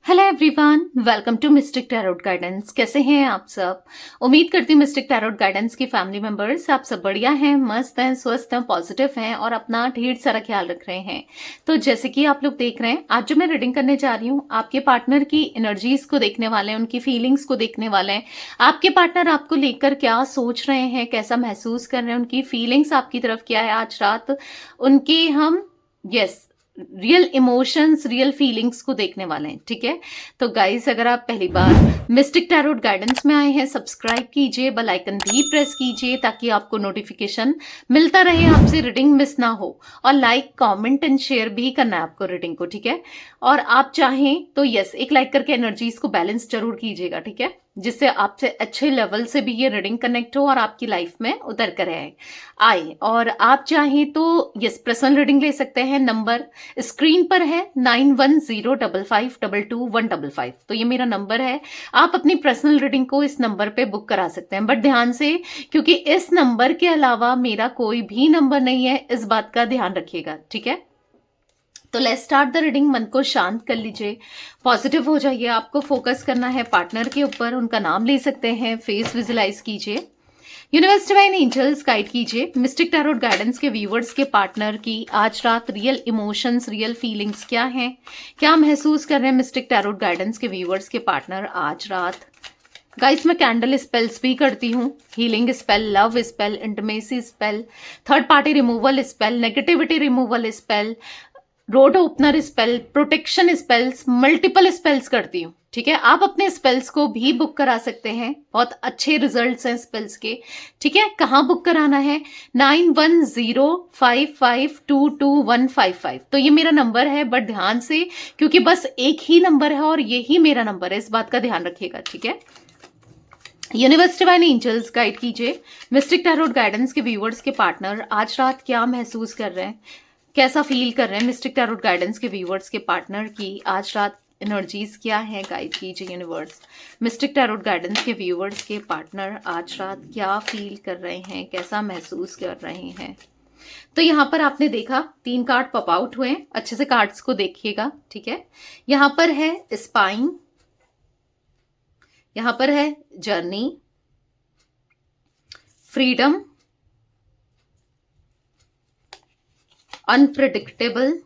Hello everyone, welcome to Mystic Tarot Guidance. कैसे हैं आप सब? उम्मीद करती हूँ मिस्टिक टैरोट गाइडेंस की फैमिली मेंबर्स आप सब बढ़िया हैं, मस्त हैं, स्वस्थ हैं, पॉजिटिव हैं और अपना ढेर सारा ख्याल रख रहे हैं। तो जैसे कि आप लोग देख रहे हैं, आज जो मैं रीडिंग करने जा रही हूँ, आपके पार्टनर की एनर्जीज को देखने वाले हैं, उनकी फीलिंग्स को देखने वाले हैं। आपके पार्टनर आपको लेकर क्या सोच रहे हैं, कैसा महसूस कर रहे हैं, उनकी फीलिंग्स आपकी तरफ क्या है आज रात, उनके हम yes real emotions, real feelings को देखने वाले हैं। ठीक है, तो गाइस अगर आप पहली बार मिस्टिक टैरोट गाइडेंस में आए हैं, सब्सक्राइब कीजिए, बेल आइकन भी प्रेस कीजिए ताकि आपको नोटिफिकेशन मिलता रहे, आपसे रीडिंग मिस ना हो। और लाइक, कमेंट एंड शेयर भी करना है आपको रीडिंग को। ठीक है, और आप चाहें तो यस एक लाइक करके एनर्जीज को बैलेंस जरूर कीजिएगा। ठीक है, जिससे आपसे अच्छे लेवल से भी ये रीडिंग कनेक्ट हो और आपकी लाइफ में उतर कर आए। और आप चाहें तो यस पर्सनल रीडिंग ले सकते हैं। नंबर स्क्रीन पर है 9105522155। तो ये मेरा नंबर है, आप अपनी पर्सनल रीडिंग को इस नंबर पे बुक करा सकते हैं। बट ध्यान से, क्योंकि इस नंबर के अलावा मेरा कोई भी नंबर नहीं है, इस बात का ध्यान रखिएगा। ठीक है, तो लेट्स स्टार्ट द रीडिंग। मन को शांत कर लीजिए, पॉजिटिव हो जाइए। आपको फोकस करना है पार्टनर के ऊपर, उनका नाम ले सकते हैं, फेस विजुलाइज कीजिए। यूनिवर्स डिवाइन एंजल्स गाइड कीजिए मिस्टिक टैरोट गाइडेंस के व्यूवर्स के पार्टनर की आज रात रियल इमोशंस, रियल फीलिंग्स क्या हैं, क्या महसूस कर रहे हैं मिस्टिक टैरोट गाइडेंस के व्यूवर्स के पार्टनर आज रात। गाइस मैं कैंडल स्पेल्स भी करती हूँ, healing spell, love spell, intimacy spell, third party removal spell, negativity removal spell, road opener spell, protection spells, multiple spells करती हूँ। ठीक है, आप अपने स्पेल्स को भी बुक करा सकते हैं, बहुत अच्छे रिजल्ट्स हैं स्पेल्स के। ठीक है, कहाँ बुक कराना है? 9105522155। तो ये मेरा नंबर है, बट ध्यान से, क्योंकि बस एक ही नंबर है और यही मेरा नंबर है, इस बात का ध्यान रखिएगा। ठीक है, यूनिवर्स डिवाइन एंजल्स गाइड कीजिए मिस्टिक टैरोट गाइडेंस के व्यूवर्स के पार्टनर आज रात क्या महसूस कर रहे हैं, कैसा फील कर रहे हैं। मिस्टिक टैरोट गाइडेंस के व्यूवर्स के पार्टनर की आज रात एनर्जीज क्या है, गाइड कीजिए यूनिवर्स। मिस्टिक टैरोट गाइडेंस के व्यूवर्स के पार्टनर आज रात क्या फील कर रहे हैं, कैसा महसूस कर रहे हैं। तो यहाँ पर आपने देखा 3 कार्ड पॉप आउट हुए, अच्छे से कार्ड्स को देखिएगा। ठीक है, यहाँ पर है स्पाइन, यहाँ पर है जर्नी, फ्रीडम, अनप्रिडिक्टेबल,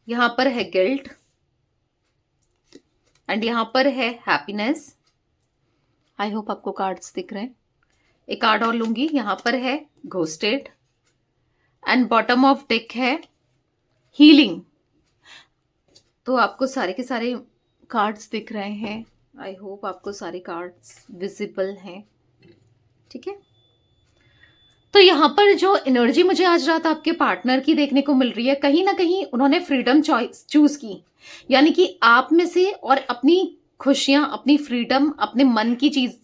यहां पर है गिल्ट एंड यहां पर है हैप्पीनेस। आई होप आपको कार्ड्स दिख रहे हैं। एक कार्ड और लूंगी, यहां पर है ghosted and bottom of deck है हीलिंग। तो आपको सारे के सारे कार्ड्स दिख रहे हैं। आई होप आपको सारे कार्ड्स विजिबल हैं। ठीक है, तो यहाँ पर जो एनर्जी मुझे आज रात आपके पार्टनर की देखने को मिल रही है, कहीं ना कहीं उन्होंने फ्रीडम चॉइस चूज की, यानी कि आप में से, और अपनी खुशियां, अपनी फ्रीडम, अपने मन की चीज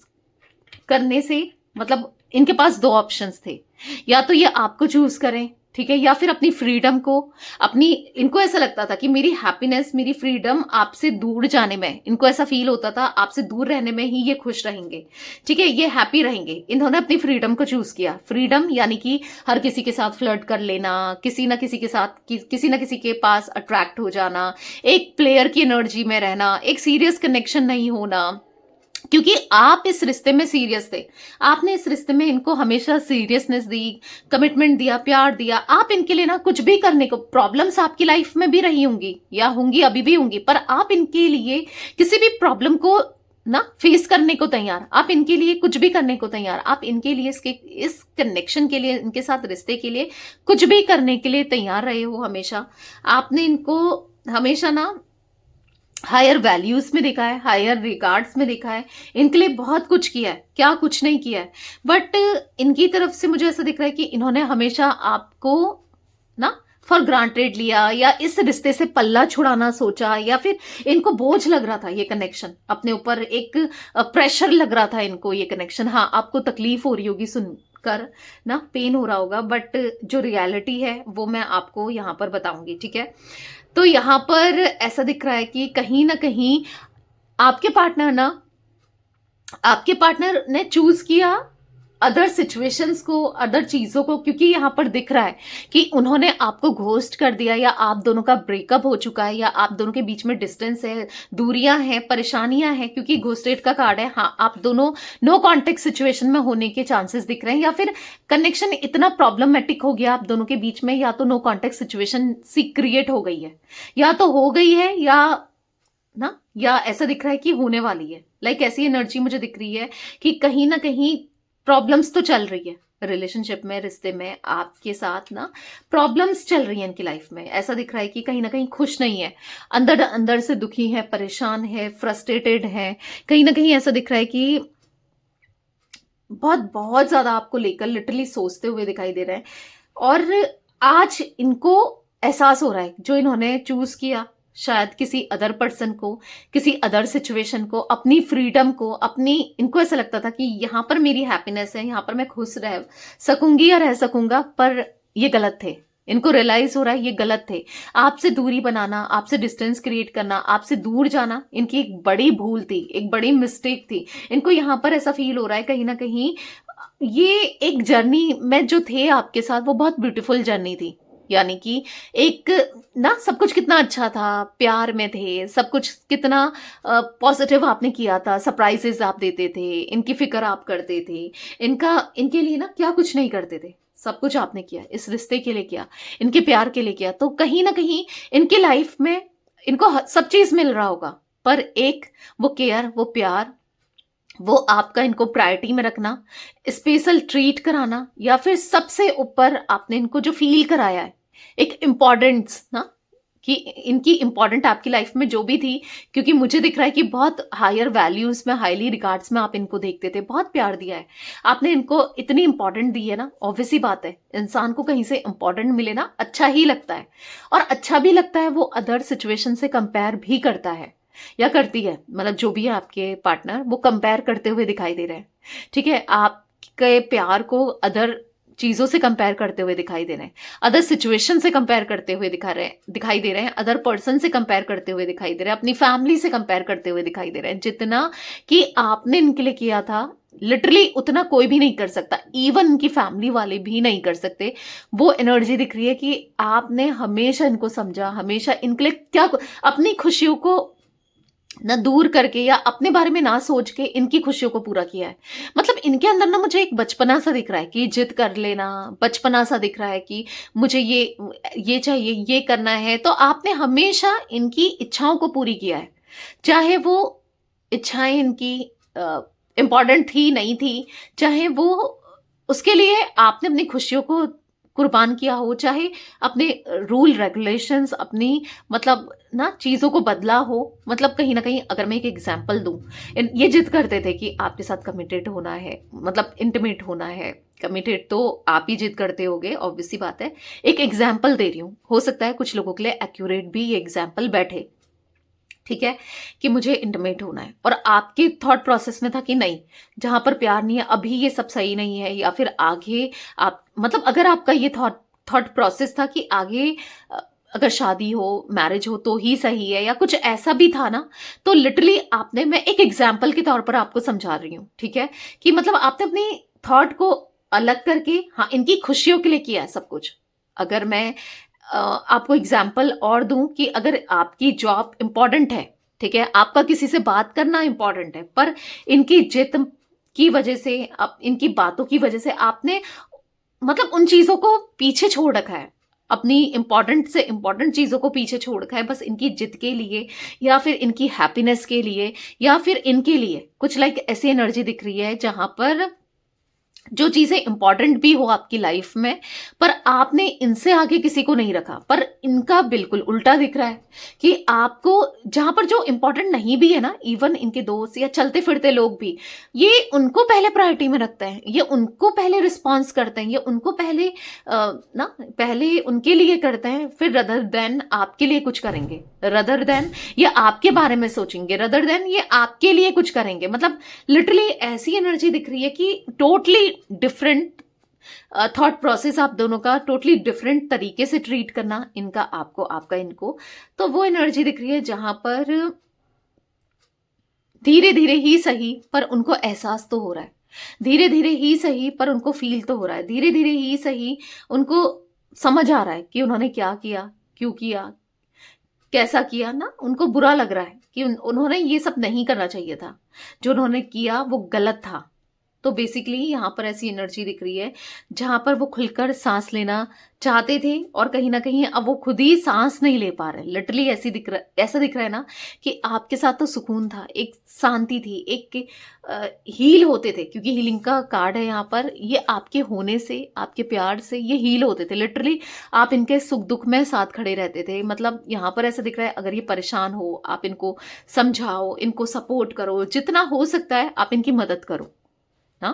करने से, मतलब इनके पास 2 ऑप्शंस थे, या तो ये आपको चूज करें, ठीक है, या फिर अपनी फ्रीडम को, अपनी, इनको ऐसा लगता था कि मेरी हैप्पीनेस, मेरी फ्रीडम आपसे दूर जाने में, इनको ऐसा फील होता था आपसे दूर रहने में ही ये खुश रहेंगे। ठीक है, ये हैप्पी रहेंगे। इन्होंने अपनी फ्रीडम को चूज किया। फ्रीडम यानी कि हर किसी के साथ फ्लर्ट कर लेना, किसी ना किसी के साथ, किसी ना किसी के पास अट्रैक्ट हो जाना, एक प्लेयर की एनर्जी में रहना, एक सीरियस कनेक्शन नहीं होना, क्योंकि आप इस रिश्ते में सीरियस थे। आपने इस रिश्ते में इनको हमेशा सीरियसनेस दी, कमिटमेंट दिया, प्यार दिया। आप इनके लिए ना कुछ भी करने को, प्रॉब्लम्स आपकी लाइफ में भी रही होंगी या होंगी, अभी भी होंगी, पर आप इनके लिए किसी भी प्रॉब्लम को ना फेस करने को तैयार, आप इनके लिए कुछ भी करने को तैयार, आप इनके लिए, इस कनेक्शन के लिए, इनके साथ रिश्ते के लिए कुछ भी करने के लिए तैयार रहे हो हमेशा। आपने इनको हमेशा ना हायर वैल्यूज में देखा है, हायर रिगार्ड्स में देखा है, इनके लिए बहुत कुछ किया है, क्या कुछ नहीं किया है। बट इनकी तरफ से मुझे ऐसा दिख रहा है कि इन्होंने हमेशा आपको ना फॉर ग्रांटेड लिया, या इस रिश्ते से पल्ला छुड़ाना सोचा, या फिर इनको बोझ लग रहा था ये कनेक्शन, अपने ऊपर एक प्रेशर लग रहा था इनको ये कनेक्शन। हाँ, आपको तकलीफ हो रही होगी सुनकर ना, पेन हो रहा होगा, बट जो रियलिटी है वो मैं आपको यहाँ पर बताऊंगी। ठीक है, तो यहां पर ऐसा दिख रहा है कि कहीं ना कहीं आपके पार्टनर ने चूज किया अदर सिचुएशंस को, अदर चीजों को, क्योंकि यहाँ पर दिख रहा है कि उन्होंने आपको घोस्ट कर दिया, या आप दोनों का ब्रेकअप हो चुका है, या आप दोनों के बीच में डिस्टेंस है, दूरियां हैं, परेशानियां हैं, क्योंकि घोस्टेड का कार्ड है। हाँ, आप दोनों नो कॉन्टेक्ट सिचुएशन में होने के चांसेस दिख रहे हैं, या फिर कनेक्शन इतना प्रॉब्लमेटिक हो गया आप दोनों के बीच में, या तो नो कॉन्टेक्ट सिचुएशन सी क्रिएट हो गई है, या तो हो गई है, या ऐसा दिख रहा है कि होने वाली है। लाइक ऐसी एनर्जी मुझे दिख रही है कि कहीं ना कहीं प्रॉब्लम्स तो चल रही है रिलेशनशिप में, रिश्ते में, आपके साथ ना प्रॉब्लम्स चल रही हैं इनकी लाइफ में। ऐसा दिख रहा है कि कहीं ना कहीं खुश नहीं है, अंदर अंदर से दुखी है, परेशान है, फ्रस्ट्रेटेड है। कहीं ना कहीं ऐसा दिख रहा है कि बहुत बहुत ज्यादा आपको लेकर लिटरली सोचते हुए दिखाई दे रहे हैं। और आज इनको एहसास हो रहा है जो इन्होंने चूज किया, शायद किसी अदर पर्सन को, किसी अदर सिचुएशन को, अपनी फ्रीडम को, अपनी, इनको ऐसा लगता था कि यहाँ पर मेरी हैप्पीनेस है, यहाँ पर मैं खुश रह सकूंगी या रह सकूंगा, पर ये गलत थे। इनको रियलाइज हो रहा है ये गलत थे। आपसे दूरी बनाना, आपसे डिस्टेंस क्रिएट करना, आपसे दूर जाना इनकी एक बड़ी भूल थी, एक बड़ी मिस्टेक थी। इनको यहाँ पर ऐसा फील हो रहा है कहीं ना कहीं ये एक जर्नी में जो थे आपके साथ, वो बहुत ब्यूटीफुल जर्नी थी। यानी कि एक ना सब कुछ कितना अच्छा था, प्यार में थे, सब कुछ कितना पॉजिटिव आपने किया था, सरप्राइजेस आप देते थे, इनकी फिक्र आप करते थे, इनके लिए ना क्या कुछ नहीं करते थे, सब कुछ आपने किया, इस रिश्ते के लिए किया, इनके प्यार के लिए किया। तो कहीं ना कहीं इनकी लाइफ में इनको सब चीज मिल रहा होगा, पर एक वो केयर, वो प्यार, वो आपका इनको प्रायोरिटी में रखना, स्पेशल ट्रीट कराना, या फिर सबसे ऊपर आपने इनको जो फील कराया है एक इम्पोर्टेंस ना, कि इनकी इम्पोर्टेंट आपकी लाइफ में जो भी थी, क्योंकि मुझे दिख रहा है कि बहुत हायर वैल्यूज में, हाईली रिगार्ड्स में आप इनको देखते थे, बहुत प्यार दिया है आपने इनको, इतनी इंपॉर्टेंट दी है ना। ऑब्वियसली बात है, इंसान को कहीं से इंपॉर्टेंट मिले ना अच्छा ही लगता है, और अच्छा भी लगता है, वो अदर सिचुएशन से कंपेयर भी करता है या करती है, मतलब जो भी है आपके पार्टनर, वो कंपेयर करते हुए दिखाई दे रहे हैं। ठीक है, आपके प्यार को अदर चीजों से कंपेयर करते हुए दिखाई दे रहे हैं, अदर सिचुएशन से कंपेयर करते हुए दिखाई दे रहे हैं, अदर पर्सन से कंपेयर करते हुए दिखाई दे रहे हैं, अपनी फैमिली से कंपेयर करते हुए दिखाई दे रहे हैं। जितना कि आपने इनके लिए किया था लिटरली उतना कोई भी नहीं कर सकता, इवन इनकी फैमिली वाले भी नहीं कर सकते। वो एनर्जी दिख रही है कि आपने हमेशा इनको समझा, हमेशा इनके लिए क्या, अपनी खुशियों को ना दूर करके या अपने बारे में ना सोच के इनकी खुशियों को पूरा किया है। मतलब इनके अंदर ना मुझे एक बचपना सा दिख रहा है कि जिद कर लेना, बचपना सा दिख रहा है कि मुझे ये चाहिए, ये करना है। तो आपने हमेशा इनकी इच्छाओं को पूरी किया है, चाहे वो इच्छाएं इनकी इम्पोर्टेंट थी नहीं थी, चाहे वो उसके लिए आपने अपनी खुशियों को कुर्बान किया हो, चाहे अपने रूल रेगुलेशंस, अपनी मतलब ना चीजों को बदला हो। मतलब कहीं ना कहीं अगर मैं एक एग्जांपल दूं, ये जिद करते थे कि आपके साथ कमिटेड होना है, मतलब इंटीमेट होना है। कमिटेड तो आप ही जिद करते होगे, ऑब्वियसली बात है। एक एग्जाम्पल दे रही हूँ, हो सकता है कुछ लोगों के लिए एक्यूरेट भी ये एग्जाम्पल बैठे, ठीक है, कि मुझे इंटीमेट होना है, और आपके थॉट प्रोसेस में था कि नहीं, जहां पर प्यार नहीं है अभी ये सब सही नहीं है, या फिर आगे आप, मतलब अगर आपका ये थॉट प्रोसेस था कि आगे अगर शादी हो, मैरिज हो तो ही सही है, या कुछ ऐसा भी था ना, तो लिटरली आपने, मैं एक एग्जाम्पल के तौर पर आपको समझा रही हूँ, ठीक है, कि मतलब आपने अपनी थॉट को अलग करके, हाँ, इनकी खुशियों के लिए किया है सब कुछ। अगर मैं आपको एग्जाम्पल और दूं कि अगर आपकी जॉब इंपॉर्टेंट है, ठीक है, आपका किसी से बात करना इंपॉर्टेंट है, पर इनकी जिद की वजह से, इनकी बातों की वजह से आपने मतलब उन चीजों को पीछे छोड़ रखा है, अपनी इंपॉर्टेंट से इंपॉर्टेंट चीजों को पीछे छोड़ रखा है, बस इनकी जिद के लिए, या फिर इनकी हैप्पीनेस के लिए, या फिर इनके लिए कुछ लाइक ऐसी एनर्जी दिख रही है जहां पर जो चीजें इंपॉर्टेंट भी हो आपकी लाइफ में, पर आपने इनसे आगे किसी को नहीं रखा। पर इनका बिल्कुल उल्टा दिख रहा है कि आपको जहां पर जो इंपॉर्टेंट नहीं भी है ना, इवन इनके दोस्त या चलते फिरते लोग भी, ये उनको पहले प्रायोरिटी में रखते हैं, ये उनको पहले रिस्पॉन्स करते हैं, ये उनको पहले पहले उनके लिए करते हैं, फिर रदर देन आपके लिए कुछ करेंगे, रदर देन ये आपके बारे में सोचेंगे, रदर देन ये आपके लिए कुछ करेंगे। मतलब लिटरली ऐसी एनर्जी दिख रही है कि टोटली डिफरेंट थॉट प्रोसेस आप दोनों का, टोटली डिफरेंट तरीके से ट्रीट करना, इनका आपको, आपका इनको। तो वो एनर्जी दिख रही है जहां पर धीरे धीरे ही सही, पर उनको एहसास तो हो रहा है, धीरे धीरे ही सही, पर उनको फील तो हो रहा है, धीरे धीरे ही सही उनको समझ आ रहा है कि उन्होंने क्या किया, क्यों किया, कैसा किया ना। उनको बुरा लग रहा है कि उन्होंने ये सब नहीं करना चाहिए था, जो उन्होंने किया वो गलत था। तो बेसिकली यहाँ पर ऐसी एनर्जी दिख रही है जहां पर वो खुलकर सांस लेना चाहते थे और कहीं ना कहीं अब वो खुद ही सांस नहीं ले पा रहे। लिटरली ऐसा दिख रहा है ना कि आपके साथ तो सुकून था, एक शांति थी, एक हील होते थे, क्योंकि हीलिंग का कार्ड है यहाँ पर। ये आपके होने से, आपके प्यार से ये हील होते थे। लिटरली आप इनके सुख दुख में साथ खड़े रहते थे। मतलब यहाँ पर ऐसा दिख रहा है, अगर ये परेशान हो आप इनको समझाओ, इनको सपोर्ट करो, जितना हो सकता है आप इनकी मदद करो ना।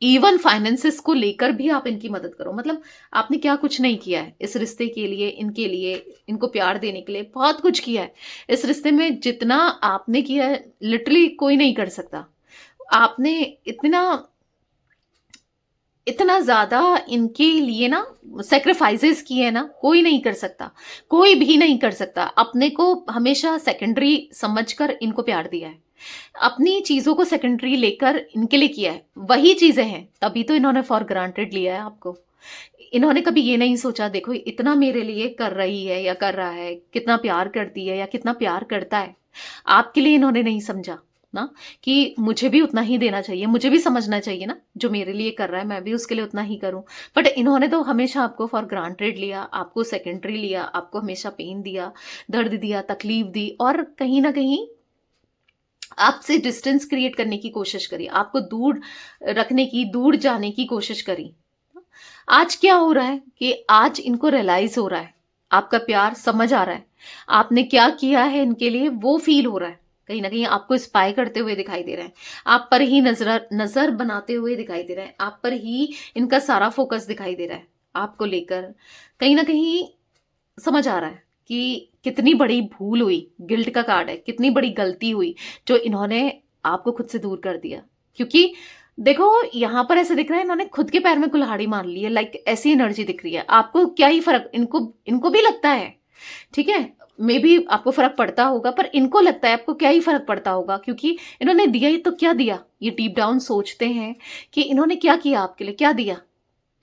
इवन फाइनेंसेस को लेकर भी आप इनकी मदद करो। मतलब आपने क्या कुछ नहीं किया है इस रिश्ते के लिए, इनके लिए, इनको प्यार देने के लिए बहुत कुछ किया है इस रिश्ते में। जितना आपने किया है लिटरली कोई नहीं कर सकता। आपने इतना ज्यादा इनके लिए ना सेक्रीफाइसेस किए हैं ना, कोई नहीं कर सकता, कोई भी नहीं कर सकता। अपने को हमेशा सेकेंडरी समझकर इनको प्यार दिया है, अपनी चीजों को सेकेंडरी लेकर इनके लिए किया है। वही चीजें हैं, तभी तो इन्होंने फॉर ग्रांटेड लिया है आपको। इन्होंने कभी ये नहीं सोचा देखो इतना मेरे लिए कर रही है या कर रहा है, कितना प्यार करती है या कितना प्यार करता है। आपके लिए इन्होंने नहीं समझा ना कि मुझे भी उतना ही देना चाहिए, मुझे भी समझना चाहिए ना, जो मेरे लिए कर रहा है मैं भी उसके लिए उतना ही करूं। बट इन्होंने तो हमेशा आपको फॉर ग्रांटेड लिया, आपको सेकेंडरी लिया, आपको हमेशा पेन दिया, दर्द दिया, तकलीफ दी, और कहीं ना कहीं आपसे डिस्टेंस क्रिएट करने की कोशिश करी, आपको दूर रखने की, दूर जाने की कोशिश करी। आज क्या हो रहा है कि आज इनको रियलाइज हो रहा है, आपका प्यार समझ आ रहा है, आपने क्या किया है इनके लिए वो फील हो रहा है। कहीं ना कहीं आपको स्पाई करते हुए दिखाई दे रहे हैं, आप पर ही नजर बनाते हुए दिखाई दे रहे हैं, आप पर ही इनका सारा फोकस दिखाई दे रहा है। आपको लेकर कहीं ना कहीं समझ आ रहा है कि कितनी बड़ी भूल हुई, गिल्ट का कार्ड है, कितनी बड़ी गलती हुई जो इन्होंने आपको खुद से दूर कर दिया। क्योंकि देखो यहां पर ऐसे दिख रहा है इन्होंने खुद के पैर में कुल्हाड़ी मार ली है, लाइक ऐसी एनर्जी दिख रही है। आपको क्या ही फर्क, इनको भी लगता है, ठीक है, मे बी आपको फर्क पड़ता होगा, पर इनको लगता है आपको क्या ही फर्क पड़ता होगा, क्योंकि इन्होंने दिया ही तो क्या दिया। ये डीप डाउन सोचते हैं कि इन्होंने क्या किया आपके लिए, क्या दिया।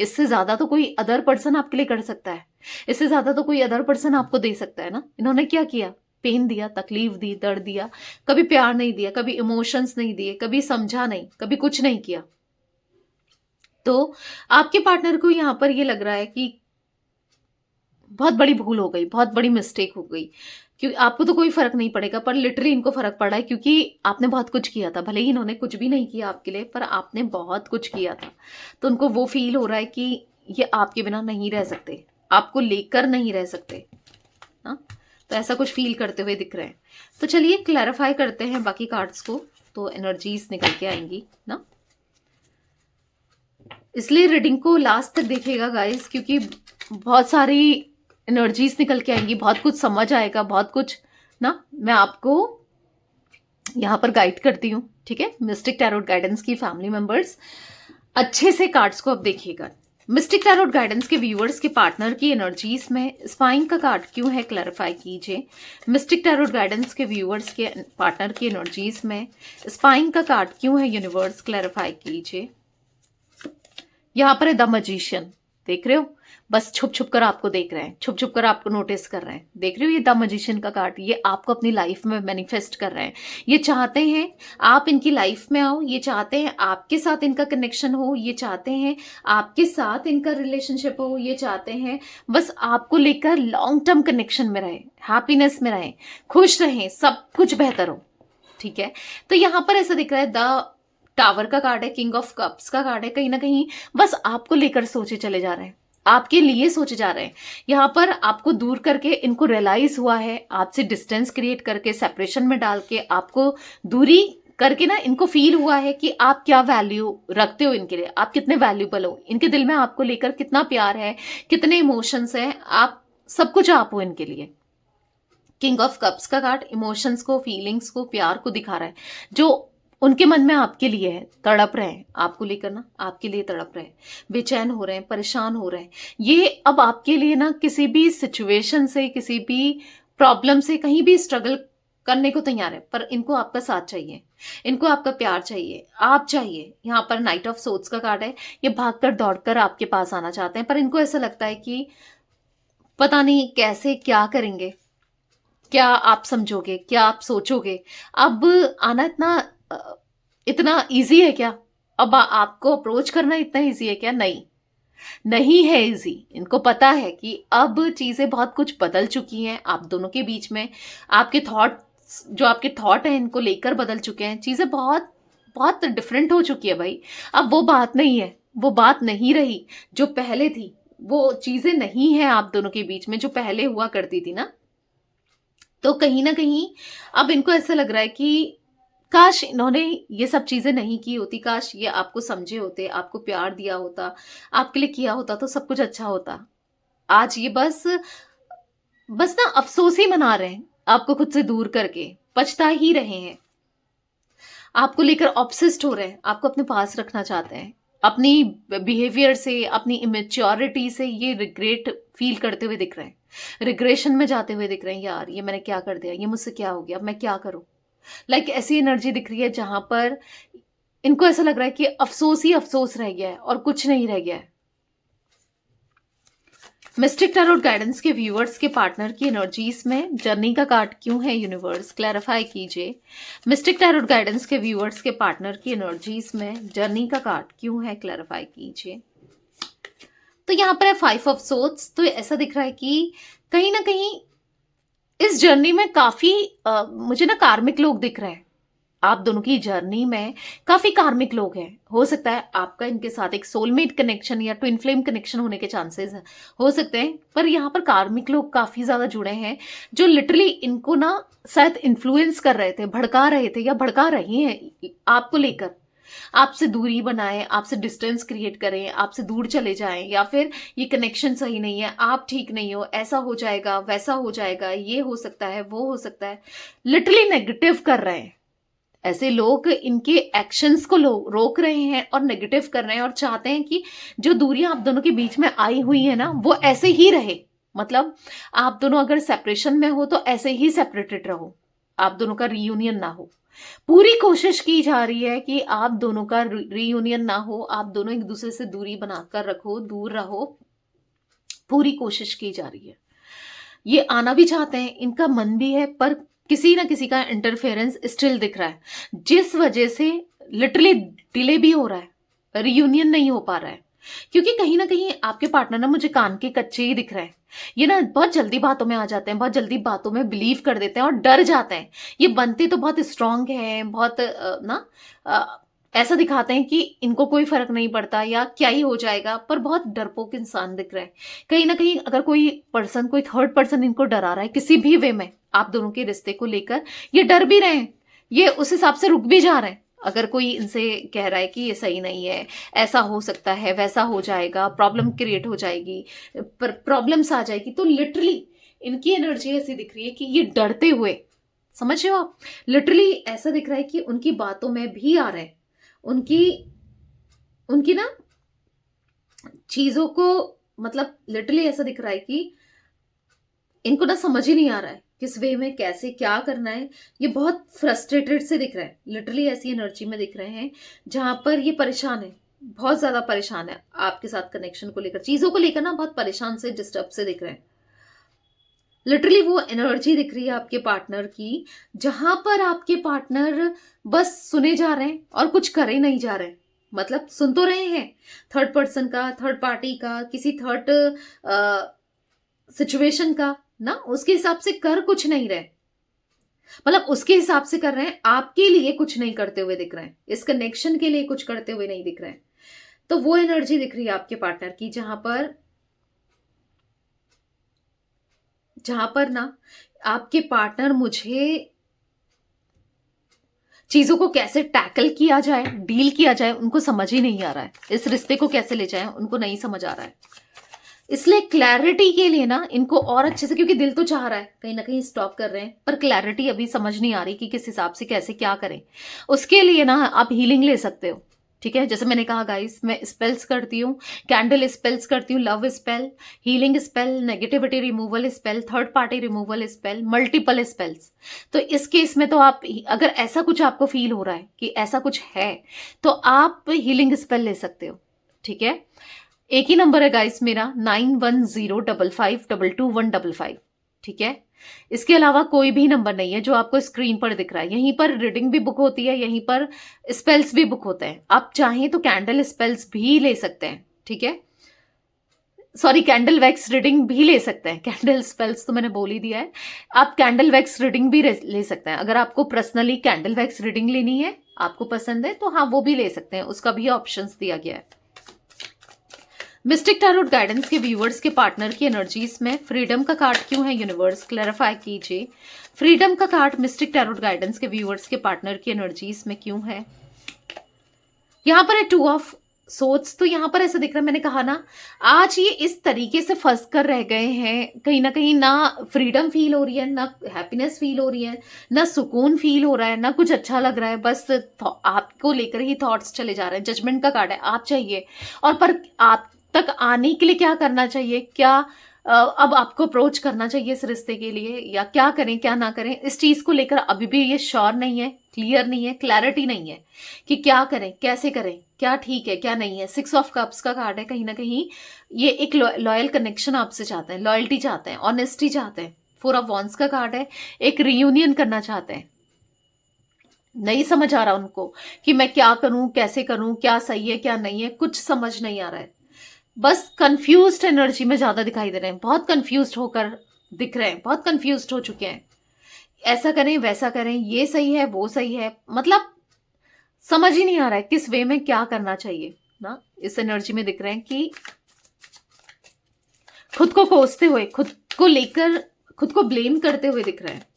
इससे ज्यादा तो कोई अदर पर्सन आपके लिए कर सकता है, इससे ज्यादा तो कोई अदर पर्सन आपको दे सकता है ना। इन्होंने क्या किया, पेन दिया, तकलीफ दी, दर्द दिया, कभी प्यार नहीं दिया, कभी इमोशंस नहीं दिए, कभी समझा नहीं, कभी कुछ नहीं किया। तो आपके पार्टनर को यहां पर ये लग रहा है कि बहुत बड़ी भूल हो गई, बहुत बड़ी मिस्टेक हो गई। क्योंकि आपको तो कोई फर्क नहीं पड़ेगा, पर लिटरली इनको फर्क पड़ा है, क्योंकि आपने बहुत कुछ किया था। भले ही इन्होंने कुछ भी नहीं किया आपके लिए, पर आपने बहुत कुछ किया था। तो उनको वो फील हो रहा है कि ये आपके बिना नहीं रह सकते, आपको लेकर नहीं रह सकते ना। तो ऐसा कुछ फील करते हुए दिख रहे हैं। तो चलिए क्लैरिफाई करते हैं बाकी कार्ड्स को, तो एनर्जीज निकल के आएंगी ना। इसलिए रीडिंग को लास्ट तक देखिएगा गाइस, क्योंकि बहुत सारी एनर्जीज निकल के आएंगी, बहुत कुछ समझ आएगा, बहुत कुछ ना मैं आपको यहां पर गाइड करती हूँ, ठीक है। मिस्टिक टैरोट गाइडेंस की फैमिली मेंबर्स अच्छे से कार्ड्स को अब देखिएगा। मिस्टिक टैरोट गाइडेंस के व्यूअर्स के पार्टनर की एनर्जीज में स्पाइन का कार्ड क्यों है, क्लैरिफाई कीजिए। मिस्टिक टैरोट गाइडेंस के व्यूअर्स के पार्टनर की एनर्जीज में स्पाइन का कार्ड क्यों है, यूनिवर्स क्लैरिफाई कीजिए। यहां पर है द मैजिशियन, देख रहे हो, बस छुप छुप कर आपको देख रहे हैं, छुप छुप कर आपको नोटिस कर रहे हैं, देख रहे हो। ये द मैजिशियन का कार्ड, ये आपको अपनी लाइफ में मैनिफेस्ट कर रहे हैं। ये चाहते हैं आप इनकी लाइफ में आओ, ये चाहते हैं आपके साथ इनका कनेक्शन हो, ये चाहते हैं आपके साथ इनका रिलेशनशिप हो, ये चाहते हैं बस आपको लेकर लॉन्ग टर्म कनेक्शन में रहे, हैप्पीनेस में रहे, खुश रहें, सब कुछ बेहतर हो, ठीक है। तो यहां पर ऐसा दिख रहा है, द टावर का कार्ड है, किंग ऑफ कप्स का कार्ड है। कहीं ना कहीं बस आपको लेकर सोचे चले जा रहे हैं, आपके लिए सोचे जा रहे हैं। यहां पर आपको दूर करके इनको रियलाइज हुआ है, आपसे डिस्टेंस क्रिएट करके, सेपरेशन में डाल के, आपको दूरी करके ना इनको फील हुआ है कि आप क्या वैल्यू रखते हो इनके लिए, आप कितने वैल्यूबल हो, इनके दिल में आपको लेकर कितना प्यार है, कितने इमोशंस हैं, आप सब कुछ आप हो इनके लिए। किंग ऑफ कप्स का कार्ड इमोशंस को, फीलिंग्स को, प्यार को दिखा रहा है, जो उनके मन में आपके लिए है, तड़प रहे हैं आपको लेकर ना, आपके लिए तड़प रहे हैं, बेचैन हो रहे हैं, परेशान हो रहे हैं। ये अब आपके लिए ना किसी भी सिचुएशन से, किसी भी प्रॉब्लम से, कहीं भी स्ट्रगल करने को तैयार है, पर इनको आपका साथ चाहिए, इनको आपका प्यार चाहिए, आप चाहिए। यहाँ पर नाइट ऑफ सोर्ड्स का कार्ड है, ये भागकर दौड़कर आपके पास आना चाहते हैं, पर इनको ऐसा लगता है कि पता नहीं कैसे क्या करेंगे, क्या आप समझोगे, क्या आप सोचोगे। अब आना इतना इजी है क्या? अब आपको अप्रोच करना इतना इजी है क्या? नहीं, नहीं है इजी। इनको पता है कि अब चीजें बहुत कुछ बदल चुकी हैं आप दोनों के बीच में। आपके थॉट्स, जो आपके थॉट हैं, इनको लेकर बदल चुके हैं। चीजें बहुत बहुत डिफरेंट हो चुकी है भाई। अब वो बात नहीं है, वो बात नहीं रही जो पहले थी। वो चीजें नहीं है आप दोनों के बीच में जो पहले हुआ करती थी ना। तो कहीं ना कहीं अब इनको ऐसा लग रहा है कि काश इन्होंने ये सब चीजें नहीं की होती, काश ये आपको समझे होते, आपको प्यार दिया होता, आपके लिए किया होता, तो सब कुछ अच्छा होता। आज ये बस बस ना अफसोस ही मना रहे हैं, आपको खुद से दूर करके पछता ही रहे हैं, आपको लेकर ऑब्सेस्ड हो रहे हैं, आपको अपने पास रखना चाहते हैं। अपनी बिहेवियर से, अपनी इमेच्योरिटी से ये रिग्रेट फील करते हुए दिख रहे हैं, रिग्रेशन में जाते हुए दिख रहे हैं। यार ये मैंने क्या कर दिया, ये मुझसे क्या हो गया, अब मैं क्या करूं। ऐसी एनर्जी दिख रही है जहां पर इनको ऐसा लग रहा है कि अफसोस ही अफसोस रह गया है और कुछ नहीं रह गया है। मिस्टिक टैरोट गाइडेंस के व्यूअर्स के पार्टनर की एनर्जीज में जर्नी का कार्ड क्यों है, यूनिवर्स क्लैरिफाई कीजिए। मिस्टिक टैरोट गाइडेंस के व्यूअर्स के पार्टनर की एनर्जीज में जर्नी का कार्ड क्यों है, क्लैरिफाई कीजिए। तो यहाँ पर है 5 ऑफ सोर्ड्स। तो ऐसा दिख रहा है कि कहीं ना कहीं इस जर्नी में काफी मुझे ना कार्मिक लोग दिख रहे हैं। आप दोनों की जर्नी में काफी कार्मिक लोग हैं। हो सकता है आपका इनके साथ एक सोलमेट कनेक्शन या ट्विन फ्लेम कनेक्शन होने के चांसेस हो सकते हैं, पर यहाँ पर कार्मिक लोग काफी ज्यादा जुड़े हैं जो लिटरली इनको ना शायद इन्फ्लुएंस कर रहे थे, भड़का रहे थे या भड़का रहे हैं आपको लेकर। आपसे दूरी बनाएं, आपसे डिस्टेंस क्रिएट करें, आपसे दूर चले जाएं, या फिर ये कनेक्शन सही नहीं है, आप ठीक नहीं हो, ऐसा हो जाएगा, वैसा हो जाएगा, ये हो सकता है, वो हो सकता है, लिटरली नेगेटिव कर रहे हैं। ऐसे लोग इनके एक्शंस को रोक रहे हैं और नेगेटिव कर रहे हैं और चाहते हैं कि जो दूरियां आप दोनों के बीच में आई हुई है ना वो ऐसे ही रहे। मतलब आप दोनों अगर सेपरेशन में हो तो ऐसे ही सेपरेटेड रहो, आप दोनों का रीयूनियन ना हो। पूरी कोशिश की जा रही है कि आप दोनों का रीयूनियन ना हो, आप दोनों एक दूसरे से दूरी बनाकर रखो, दूर रहो। पूरी कोशिश की जा रही है। ये आना भी चाहते हैं, इनका मन भी है, पर किसी ना किसी का इंटरफेरेंस स्टिल दिख रहा है, जिस वजह से लिटरली डिले भी हो रहा है, रियूनियन नहीं हो पा रहा है। क्योंकि कहीं ना कहीं आपके पार्टनर ना मुझे कान के कच्चे ही दिख रहे हैं। ये ना बहुत जल्दी बातों में आ जाते हैं, बहुत जल्दी बातों में बिलीव कर देते हैं और डर जाते हैं। ये बनते तो बहुत स्ट्रांग हैं, बहुत ऐसा दिखाते हैं कि इनको कोई फर्क नहीं पड़ता या क्या ही हो जाएगा, पर बहुत डरपोक इंसान दिख रहा है। कहीं ना कहीं अगर कोई पर्सन, कोई थर्ड पर्सन इनको डरा रहा है किसी भी वे में आप दोनों के रिश्ते को लेकर, ये डर भी रहे हैं, ये उस हिसाब से रुक भी जा रहे हैं। अगर कोई इनसे कह रहा है कि ये सही नहीं है, ऐसा हो सकता है, वैसा हो जाएगा, प्रॉब्लम क्रिएट हो जाएगी, पर प्रॉब्लम्स आ जाएगी, तो लिटरली इनकी एनर्जी ऐसी दिख रही है कि ये डरते हुए, समझ रहे हो आप, लिटरली ऐसा दिख रहा है कि उनकी बातों में भी आ रहे हैं, उनकी ना चीजों को, मतलब लिटरली ऐसा दिख रहा है कि इनको ना समझ ही नहीं आ रहा है किस वे में कैसे क्या करना है। ये बहुत फ्रस्ट्रेटेड से दिख रहा है, लिटरली ऐसी एनर्जी में दिख रहे हैं जहां पर ये परेशान है, बहुत ज्यादा परेशान है आपके साथ कनेक्शन को लेकर, चीजों को लेकर ना बहुत परेशान से, डिस्टर्ब से दिख रहे हैं। लिटरली वो एनर्जी दिख रही है आपके पार्टनर की जहां पर आपके पार्टनर बस सुने जा रहे हैं और कुछ करे नहीं जा रहे हैं। मतलब सुन तो रहे हैं थर्ड पर्सन का, थर्ड पार्टी का, किसी थर्ड सिचुएशन का ना, उसके हिसाब से कर कुछ नहीं रहे, मतलब उसके हिसाब से कर रहे हैं, आपके लिए कुछ नहीं करते हुए दिख रहे हैं, इस कनेक्शन के लिए कुछ करते हुए नहीं दिख रहे हैं। तो वो एनर्जी दिख रही है आपके पार्टनर की जहां पर ना आपके पार्टनर मुझे चीजों को कैसे टैकल किया जाए, डील किया जाए, उनको समझ ही नहीं आ रहा है। इस रिश्ते को कैसे ले जाए उनको नहीं समझ आ रहा है। इसलिए क्लैरिटी के लिए ना इनको और अच्छे से, क्योंकि दिल तो चाह रहा है, कहीं ना कहीं स्टॉप कर रहे हैं, पर क्लैरिटी अभी समझ नहीं आ रही कि किस हिसाब से कैसे क्या करें। उसके लिए ना आप हीलिंग ले सकते हो, ठीक है, जैसे मैंने कहा गाइस, मैं स्पेल्स करती हूँ, कैंडल स्पेल्स करती हूँ, love spell, healing spell, negativity removal spell, third party removal spell, multiple spells. तो इस केस में तो आप, अगर ऐसा कुछ आपको फील हो रहा है कि ऐसा कुछ है, तो आप हीलिंग स्पेल ले सकते हो। ठीक है, एक ही नंबर है गाइस मेरा, 9105522155। ठीक है, इसके अलावा कोई भी नंबर नहीं है जो आपको स्क्रीन पर दिख रहा है। यहीं पर रीडिंग भी बुक होती है, यहीं पर स्पेल्स भी बुक होते हैं। आप चाहें तो कैंडल स्पेल्स भी ले सकते हैं। ठीक है, सॉरी, कैंडल वैक्स रीडिंग भी ले सकते हैं। कैंडल स्पेल्स तो मैंने बोल ही दिया है। आप कैंडल वैक्स रीडिंग भी ले सकते हैं। अगर आपको पर्सनली कैंडल वैक्स रीडिंग लेनी है, आपको पसंद है, तो हाँ, वो भी ले सकते हैं, उसका भी ऑप्शंस दिया गया है। मिस्टिक टैरोट गाइडेंस के व्यूअर्स के पार्टनर की एनर्जीज में फ्रीडम का कार्ड क्यों है? यूनिवर्स क्लैरिफाई कीजिए। फ्रीडम का कार्ड मिस्टिक टैरोट गाइडेंस के व्यूअर्स के पार्टनर की एनर्जीज में क्यों है? यहां पर है 2 ऑफ सोर्ड्स। तो यहां पर ऐसा दिख रहा है, मैंने कहा ना, आज ये इस तरीके से फंस कर रह गए हैं, कहीं ना कहीं ना फ्रीडम फील हो रही है, ना हैप्पीनेस फील हो रही है, ना सुकून फील हो रहा है, ना कुछ अच्छा लग रहा है। बस आपको लेकर ही थॉट्स चले जा रहे हैं। जजमेंट का कार्ड है, आप चाहिए, और पर आप तक आने के लिए क्या करना चाहिए, क्या अब आपको अप्रोच करना चाहिए इस रिश्ते के लिए, या क्या करें क्या ना करें, इस चीज को लेकर अभी भी ये श्योर नहीं है, क्लियर नहीं है, क्लैरिटी नहीं है कि क्या करें, कैसे करें, क्या ठीक है क्या नहीं है। 6 ऑफ कप्स का कार्ड है, कहीं ना कहीं ये एक लॉयल कनेक्शन आपसे चाहते हैं, लॉयल्टी चाहते हैं, ऑनेस्टी चाहते हैं। 4 ऑफ वॉन्ड्स का कार्ड है, एक रियूनियन करना चाहते हैं। नहीं समझ आ रहा उनको कि मैं क्या करूं, कैसे करूं, क्या सही है क्या नहीं है, कुछ समझ नहीं आ रहा है। बस कंफ्यूज्ड एनर्जी में ज्यादा दिखाई दे रहे हैं, बहुत कंफ्यूज्ड होकर दिख रहे हैं, बहुत कंफ्यूज्ड हो चुके हैं। ऐसा करें वैसा करें, ये सही है वो सही है, मतलब समझ ही नहीं आ रहा है किस वे में क्या करना चाहिए ना। इस एनर्जी में दिख रहे हैं कि खुद को कोसते हुए, खुद को लेकर खुद को ब्लेम करते हुए दिख रहे हैं।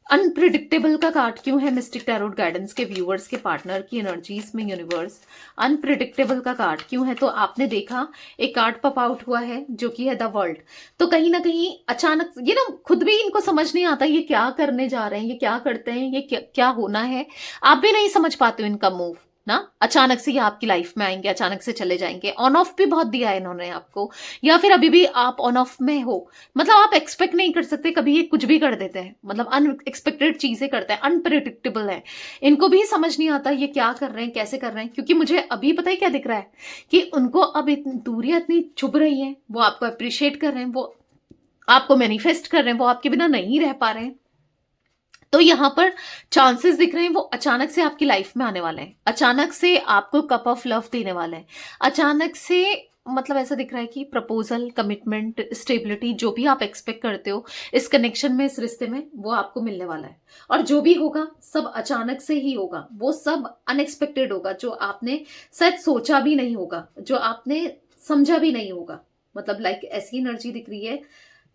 अनप्रिडिक्टेबल का कार्ड क्यों है मिस्टिक टैरोट गाइडेंस के व्यूअर्स के पार्टनर की एनर्जीज में? यूनिवर्स अनप्रिडिक्टेबल का कार्ड क्यों है? तो आपने देखा एक कार्ड पॉप आउट हुआ है जो कि है द वर्ल्ड। तो कहीं ना कहीं अचानक ये ना, खुद भी इनको समझ नहीं आता ये क्या करने जा रहे हैं, ये क्या करते हैं, ये क्या होना है। आप भी नहीं समझ पाते हो इनका मूव ना। अचानक से ये आपकी लाइफ में आएंगे, अचानक से चले जाएंगे। ऑन ऑफ भी बहुत दिया है इन्होंने आपको, या फिर अभी भी आप ऑन ऑफ में हो। मतलब आप एक्सपेक्ट नहीं कर सकते, कभी ये कुछ भी कर देते हैं, मतलब अनएक्सपेक्टेड चीजें करते हैं, अनप्रिडिक्टेबल है। इनको भी समझ नहीं आता ये क्या कर रहे हैं, कैसे कर रहे हैं। क्योंकि मुझे अभी पता है क्या दिख रहा है कि उनको अब दूरियां इतनी छुप रही हैं, वो आपको अप्रिशिएट कर रहे हैं, वो आपको मैनिफेस्ट कर रहे हैं, वो आपके बिना नहीं रह पा रहे हैं। तो यहां पर चांसेस दिख रहे हैं वो अचानक से आपकी लाइफ में आने वाले हैं, अचानक से आपको कप ऑफ लव देने वाले हैं, अचानक से, मतलब ऐसा दिख रहा है कि प्रपोजल, कमिटमेंट, स्टेबिलिटी, जो भी आप एक्सपेक्ट करते हो इस कनेक्शन में, इस रिश्ते में, वो आपको मिलने वाला है। और जो भी होगा सब अचानक से ही होगा, वो सब अनएक्सपेक्टेड होगा, जो आपने शायद सोचा भी नहीं होगा, जो आपने समझा भी नहीं होगा। मतलब लाइक ऐसी एनर्जी दिख रही है,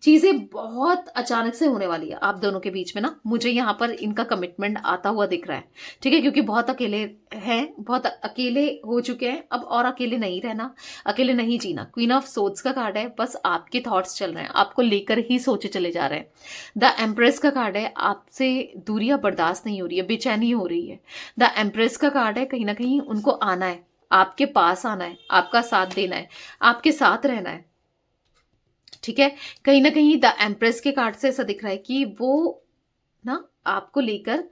चीजें बहुत अचानक से होने वाली है आप दोनों के बीच में ना। मुझे यहाँ पर इनका कमिटमेंट आता हुआ दिख रहा है। ठीक है, क्योंकि बहुत अकेले हैं, बहुत अकेले हो चुके हैं, अब और अकेले नहीं रहना, अकेले नहीं जीना। क्वीन ऑफ सोर्ड्स का कार्ड है, बस आपके थॉट्स चल रहे हैं, आपको लेकर ही सोचे चले जा रहे हैं। द एम्प्रेस का कार्ड है, आपसे दूरियां बर्दाश्त नहीं हो रही है, बेचैनी हो रही है। द एम्प्रेस का कार्ड है, कहीं ना कहीं उनको आना है, आपके पास आना है, आपका साथ देना है, आपके साथ रहना है। ठीक है, कहीं ना कहीं द एम्प्रेस के कार्ड से ऐसा दिख रहा है कि वो ना आपको लेकर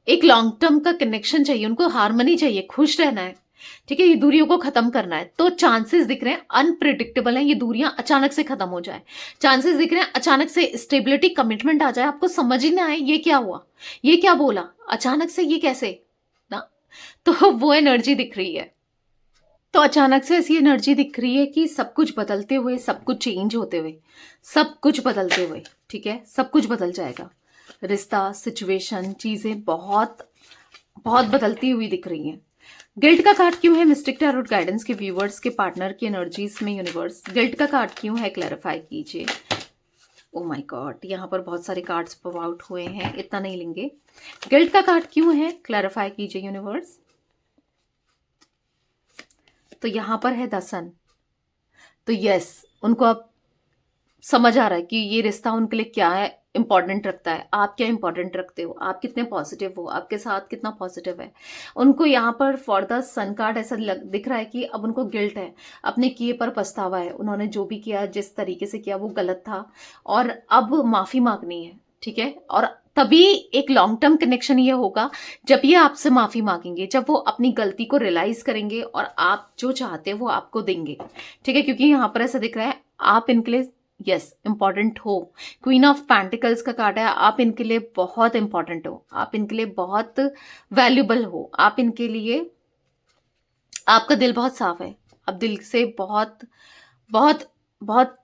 एक लॉन्ग टर्म का कनेक्शन चाहिए, उनको हार्मनी चाहिए, खुश रहना है। ठीक है, ये दूरियों को खत्म करना है। तो चांसेस दिख रहे हैं अनप्रिडिक्टेबल है, ये दूरियां अचानक से खत्म हो जाए। चांसेस दिख रहे हैं अचानक से स्टेबिलिटी, कमिटमेंट आ जाए, आपको समझ ही ना आए ये क्या हुआ, ये क्या बोला अचानक से, ये कैसे ना। तो वो एनर्जी दिख रही है। तो अचानक से ऐसी एनर्जी दिख रही है कि सब कुछ बदलते हुए, सब कुछ चेंज होते हुए, सब कुछ बदलते हुए। ठीक है, सब कुछ बदल जाएगा, रिश्ता, सिचुएशन, चीजें बहुत बहुत बदलती हुई दिख रही हैं। गिल्ट का कार्ड क्यों है मिस्टिक टैरोट गाइडेंस के व्यूवर्स के पार्टनर की एनर्जीज में? यूनिवर्स गिल्ट का कार्ड क्यों है, क्लैरिफाई कीजिए। ओ माय गॉड, यहाँ पर बहुत सारे कार्ड्स पॉप आउट हुए हैं, इतना नहीं लेंगे। गिल्ट का कार्ड क्यों है, क्लैरिफाई कीजिए यूनिवर्स। तो यहां पर है द सन। तो यस, उनको अब समझ आ रहा है कि ये रिश्ता उनके लिए क्या है, इम्पॉर्टेंट रखता है, आप क्या इम्पॉर्टेंट रखते हो, आप कितने पॉजिटिव हो, आपके साथ कितना पॉजिटिव है। उनको यहाँ पर फॉर द सन कार्ड ऐसा दिख रहा है कि अब उनको गिल्ट है, अपने किए पर पछतावा है, उन्होंने जो भी किया जिस तरीके से किया वो गलत था और अब माफी मांगनी है, ठीक है। और तभी एक लॉन्ग टर्म कनेक्शन ये होगा जब ये आपसे माफी मांगेंगे, जब वो अपनी गलती को रियलाइज करेंगे और आप जो चाहते हैं वो आपको देंगे, ठीक है। क्योंकि यहाँ पर ऐसा दिख रहा है आप इनके लिए यस इंपॉर्टेंट हो। क्वीन ऑफ पेंटिकल्स का कार्ड है, आप इनके लिए बहुत इंपॉर्टेंट हो, आप इनके लिए बहुत वैल्यूबल हो, आप इनके लिए, आपका दिल बहुत साफ है, आप दिल से बहुत बहुत बहुत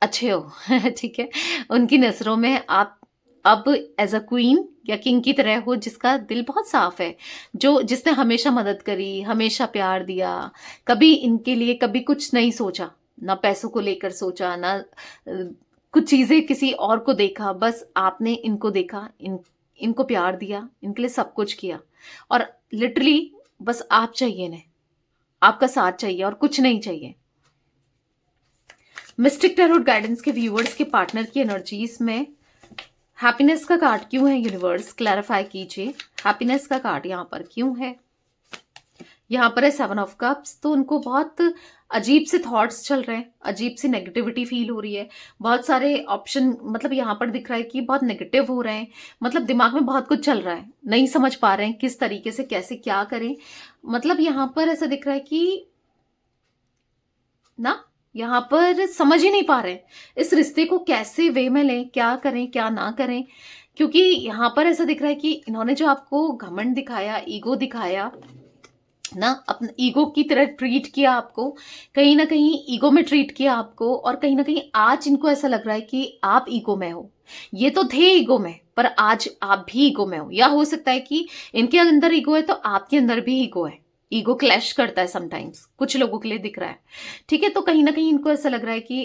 अच्छे हो ठीक है। उनकी नजरों में आप अब एज अ क्वीन या किंग की तरह हो, जिसका दिल बहुत साफ है, जो जिसने हमेशा मदद करी, हमेशा प्यार दिया, कभी इनके लिए कभी कुछ नहीं सोचा, ना पैसों को लेकर सोचा, ना कुछ चीजें किसी और को देखा, बस आपने इनको देखा, इनको प्यार दिया, इनके लिए सब कुछ किया और लिटरली बस आप चाहिए ने, आपका साथ चाहिए और कुछ नहीं चाहिए। मिस्टिक टैरोट गाइडेंस के व्यूअर्स के पार्टनर की एनर्जीज में हैप्पीनेस का कार्ड क्यों है, यूनिवर्स क्लैरिफाई कीजिए। हैप्पीनेस का कार्ड यहाँ पर क्यों है? यहाँ पर है 7 ऑफ कप्स। तो उनको बहुत अजीब से थॉट्स चल रहे हैं, अजीब सी नेगेटिविटी फील हो रही है, बहुत सारे ऑप्शन, मतलब यहाँ पर दिख रहा है कि बहुत नेगेटिव हो रहे हैं, मतलब दिमाग में बहुत कुछ चल रहा है, नहीं समझ पा रहे हैं किस तरीके से कैसे क्या करें। मतलब यहाँ पर ऐसा दिख रहा है कि ना, यहाँ पर समझ ही नहीं पा रहे इस रिश्ते को कैसे वे में लें, क्या करें क्या ना करें। क्योंकि यहाँ पर ऐसा दिख रहा है कि इन्होंने जो आपको घमंड दिखाया, ईगो दिखाया ना, अपने ईगो की तरह ट्रीट किया आपको, कहीं ना कहीं ईगो में ट्रीट किया आपको, और कहीं ना कहीं आज इनको ऐसा लग रहा है कि आप ईगो में हो। ये तो थे ईगो में, पर आज आप भी ईगो में हो, या हो सकता है कि इनके अंदर ईगो है तो आपके अंदर भी ईगो है। ईगो क्लैश करता है समटाइम्स, कुछ लोगों के लिए दिख रहा है, ठीक है। तो कहीं ना कहीं इनको ऐसा लग रहा है कि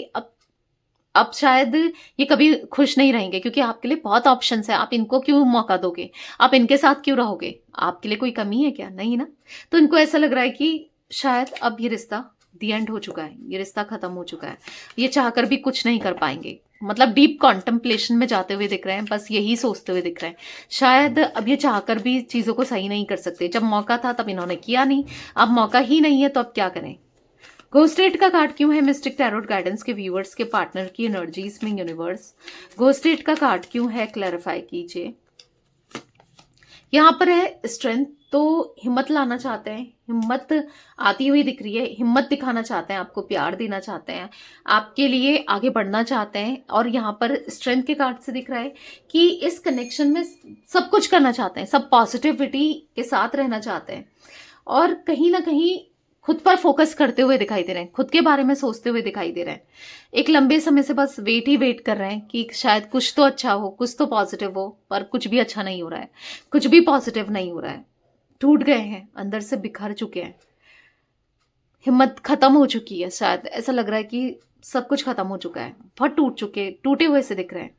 अब शायद ये कभी खुश नहीं रहेंगे, क्योंकि आपके लिए बहुत ऑप्शंस है, आप इनको क्यों मौका दोगे, आप इनके साथ क्यों रहोगे, आपके लिए कोई कमी है क्या? नहीं ना। तो इनको ऐसा लग रहा है कि शायद अब ये रिश्ता दी एंड हो चुका है, ये रिश्ता खत्म हो चुका है, ये चाहकर भी कुछ नहीं कर पाएंगे। मतलब डीप कॉन्टेम्पलेशन में जाते हुए दिख रहे हैं, बस यही सोचते हुए दिख रहे हैं, शायद अब ये चाहकर भी चीजों को सही नहीं कर सकते। जब मौका था तब इन्होंने किया नहीं, अब मौका ही नहीं है तो अब क्या करें। घोस्टेट का कार्ड क्यों है मिस्टिक टैरोट गाइडेंस के व्यूअर्स के पार्टनर की एनर्जीज में, यूनिवर्स घोस्टेट का कार्ड क्यों है, क्लैरिफाई कीजिए। यहाँ पर है स्ट्रेंथ, तो हिम्मत लाना चाहते हैं, हिम्मत आती हुई दिख रही है, हिम्मत दिखाना चाहते हैं, आपको प्यार देना चाहते हैं, आपके लिए आगे बढ़ना चाहते हैं। और यहाँ पर स्ट्रेंथ के कार्ड से दिख रहा है कि इस कनेक्शन में सब कुछ करना चाहते हैं, सब पॉजिटिविटी के साथ रहना चाहते हैं, और कहीं ना कहीं खुद पर फोकस करते हुए दिखाई दे रहे हैं, खुद के बारे में सोचते हुए दिखाई दे रहे हैं। एक लंबे समय से बस वेट ही वेट कर रहे हैं कि शायद कुछ तो अच्छा हो, कुछ तो पॉजिटिव हो, पर कुछ भी अच्छा नहीं हो रहा है, कुछ भी पॉजिटिव नहीं हो रहा है। टूट गए हैं, अंदर से बिखर चुके हैं, हिम्मत खत्म हो चुकी है, शायद ऐसा लग रहा है कि सब कुछ खत्म हो चुका है, बहुत टूटे हुए से दिख रहे हैं।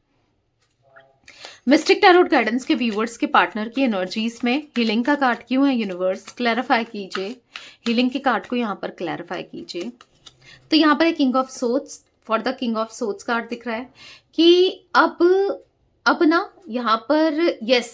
मिस्टिक टैरोट गाइडेंस के व्यूअर्स के पार्टनर की एनर्जीज में हीलिंग का कार्ड क्यों है, यूनिवर्स क्लैरिफाई कीजिए। हीलिंग के कार्ड को यहाँ पर क्लैरिफाई कीजिए। तो यहाँ पर king of shots, for the king of shots card दिख रहा है कि अब ना यहाँ पर यस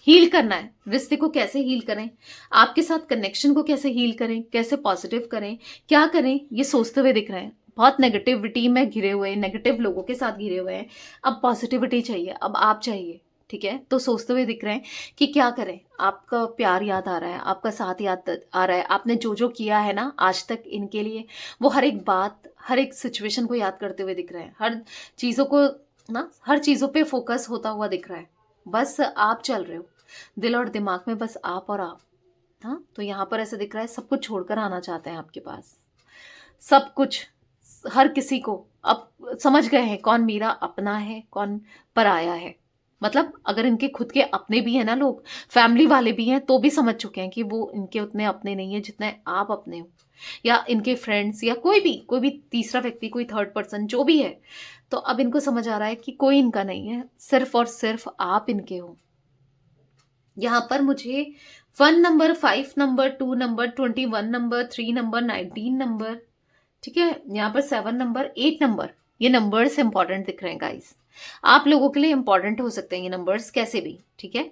हील करना है, रिश्ते को कैसे हील करें, आपके साथ कनेक्शन को कैसे हील करें, कैसे पॉजिटिव करें, क्या करें, ये सोचते हुए दिख रहे हैं। बहुत नेगेटिविटी में घिरे हुए, नेगेटिव लोगों के साथ घिरे हुए हैं, अब पॉजिटिविटी चाहिए, अब आप चाहिए, ठीक है। तो सोचते हुए दिख रहे हैं कि क्या करें, आपका प्यार याद आ रहा है, आपका साथ याद आ रहा है, आपने जो जो किया है ना आज तक इनके लिए, वो हर एक बात, हर एक सिचुएशन को याद करते हुए दिख रहे हैं, हर चीज़ों को ना, हर चीज़ों पे फोकस होता हुआ दिख रहा है। बस आप चल रहे हो, दिल और दिमाग में बस आप और आप। हाँ, तो यहाँ पर ऐसे दिख रहा है सब कुछ छोड़कर आना चाहते हैं आपके पास, सब कुछ, हर किसी को अब समझ गए हैं कौन मेरा अपना है, कौन पराया है। मतलब अगर इनके खुद के अपने भी हैं ना, लोग फैमिली वाले भी हैं, तो भी समझ चुके हैं कि वो इनके उतने अपने नहीं है जितने आप अपने हो, या इनके फ्रेंड्स, या कोई भी तीसरा व्यक्ति, कोई थर्ड पर्सन जो भी है। तो अब इनको समझ आ रहा है कि कोई इनका नहीं है, सिर्फ और सिर्फ आप इनके हो। यहाँ पर मुझे 1 number, 5 number, 2 number, 21 number, 3 number, 19 number, ठीक है, यहाँ पर 7 नंबर, 8 नंबर, ये नंबर्स इंपॉर्टेंट दिख रहे हैं गाइस, आप लोगों के लिए इंपॉर्टेंट हो सकते हैं ये नंबर्स कैसे भी, ठीक है।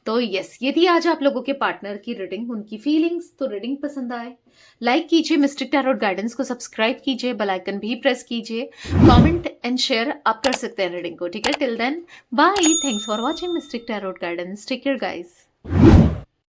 तो यस, यदि आज आप लोगों के पार्टनर की रीडिंग, उनकी फीलिंग्स, तो रीडिंग पसंद आए, लाइक कीजिए, मिस्टिक टैरोट गाइडेंस को सब्सक्राइब कीजिए, बेल आइकन भी प्रेस कीजिए, कमेंट एंड शेयर आप कर सकते हैं रीडिंग को, ठीक है। Till then bye, thanks for watching Mystic Tarot Guidance, take care guys.